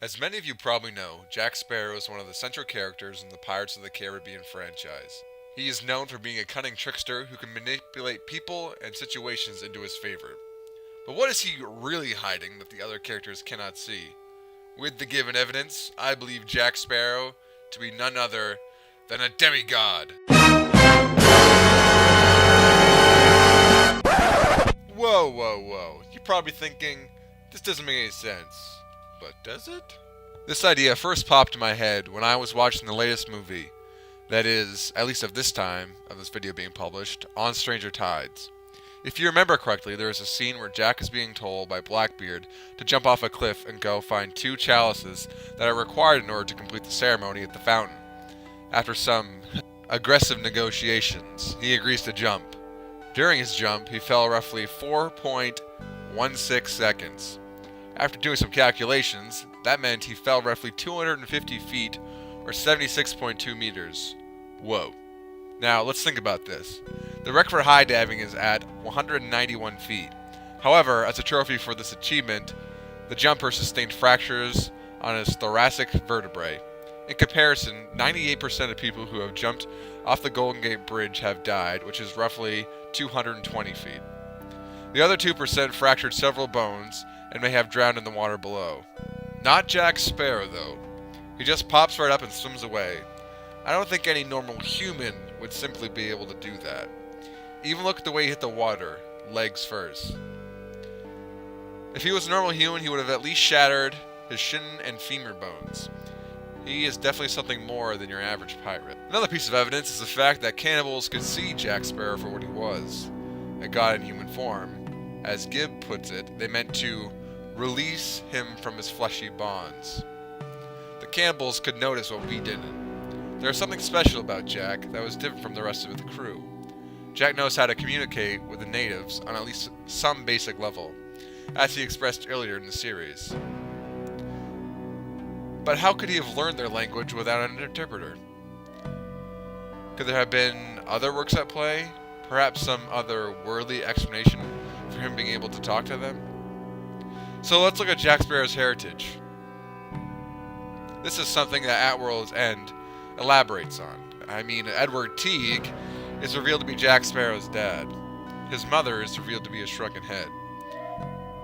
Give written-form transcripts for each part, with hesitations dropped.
As many of you probably know, Jack Sparrow is one of the central characters in the Pirates of the Caribbean franchise. He is known for being a cunning trickster who can manipulate people and situations into his favor. But what is he really hiding that the other characters cannot see? With the given evidence, I believe Jack Sparrow to be none other than a demigod. Whoa, whoa, whoa. You're probably thinking, this doesn't make any sense. But does it? This idea first popped in my head when I was watching the latest movie, that is, at least of this time, of this video being published, on Stranger Tides. If you remember correctly, there is a scene where Jack is being told by Blackbeard to jump off a cliff and go find two chalices that are required in order to complete the ceremony at the fountain. After some aggressive negotiations, he agrees to jump. During his jump, he fell roughly 4.16 seconds. After doing some calculations, that meant he fell roughly 250 feet or 76.2 meters. Whoa. Now, let's think about this. The record for high diving is at 191 feet. However, as a trophy for this achievement, the jumper sustained fractures on his thoracic vertebrae. In comparison, 98% of people who have jumped off the Golden Gate Bridge have died, which is roughly 220 feet. The other 2% fractured several bones and may have drowned in the water below. Not Jack Sparrow, though. He just pops right up and swims away. I don't think any normal human would simply be able to do that. Even look at the way he hit the water, legs first. If he was a normal human, he would have at least shattered his shin and femur bones. He is definitely something more than your average pirate. Another piece of evidence is the fact that cannibals could see Jack Sparrow for what he was, a god in human form. As Gibb puts it, they meant to release him from his fleshy bonds. The cannibals could notice what we didn't. There was something special about Jack that was different from the rest of the crew. Jack knows how to communicate with the natives on at least some basic level, as he expressed earlier in the series. But how could he have learned their language without an interpreter? Could there have been other works at play? Perhaps some other worldly explanation for him being able to talk to them? So let's look at Jack Sparrow's heritage. This is something that At World's End elaborates on. Edward Teague is revealed to be Jack Sparrow's dad. His mother is revealed to be a shrunken head.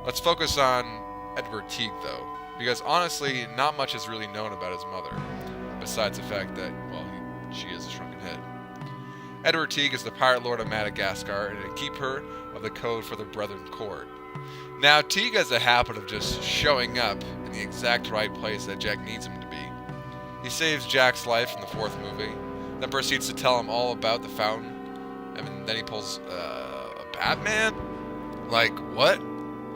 Let's focus on Edward Teague, though, because honestly, not much is really known about his mother, besides the fact that, she is a shrunken head. Edward Teague is the pirate lord of Madagascar and a keeper of the code for the Brethren Court. Now, Teague has a habit of just showing up in the exact right place that Jack needs him to be. He saves Jack's life in the fourth movie, then proceeds to tell him all about the fountain, and then he pulls a Batman? Like, what?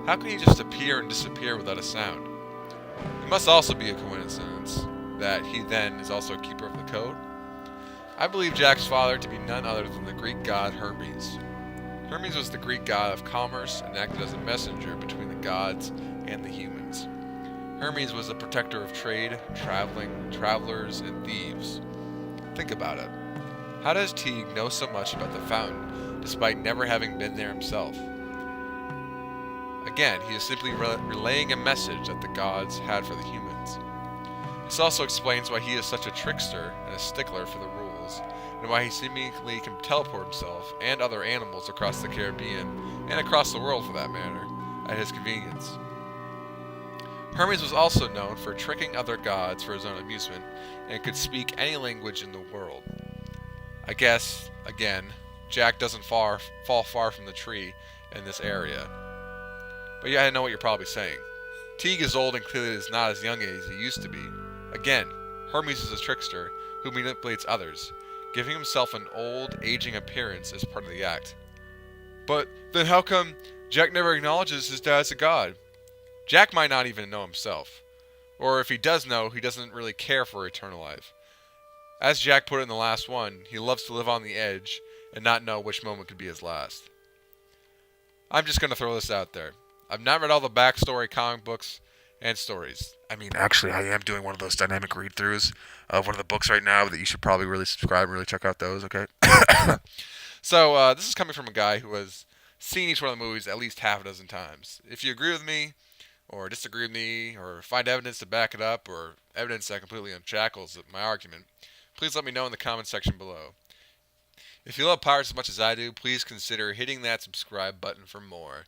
How can he just appear and disappear without a sound? It must also be a coincidence that he then is also a keeper of the code. I believe Jack's father to be none other than the Greek god Hermes. Hermes was the Greek god of commerce and acted as a messenger between the gods and the humans. Hermes was the protector of trade, travelers, and thieves. Think about it. How does Teague know so much about the fountain, despite never having been there himself? Again, he is simply relaying a message that the gods had for the humans. This also explains why he is such a trickster and a stickler for the rules, and why he seemingly can teleport himself and other animals across the Caribbean, and across the world for that matter, at his convenience. Hermes was also known for tricking other gods for his own amusement, and could speak any language in the world. I guess, again, Jack doesn't fall far from the tree in this area. But yeah, I know what you're probably saying. Teague is old and clearly is not as young as he used to be. Again, Hermes is a trickster who manipulates others, giving himself an old, aging appearance as part of the act. But then how come Jack never acknowledges his dad as a god? Jack might not even know himself. Or if he does know, he doesn't really care for eternal life. As Jack put it in the last one, he loves to live on the edge and not know which moment could be his last. I'm just going to throw this out there. I've not read all the backstory comic books and stories. Actually, I am doing one of those dynamic read-throughs of one of the books right now that you should probably really subscribe and really check out those, okay? So, this is coming from a guy who has seen each one of the movies at least half a dozen times. If you agree with me, or disagree with me, or find evidence to back it up, or evidence that completely unshackles my argument, please let me know in the comment section below. If you love pirates as much as I do, please consider hitting that subscribe button for more.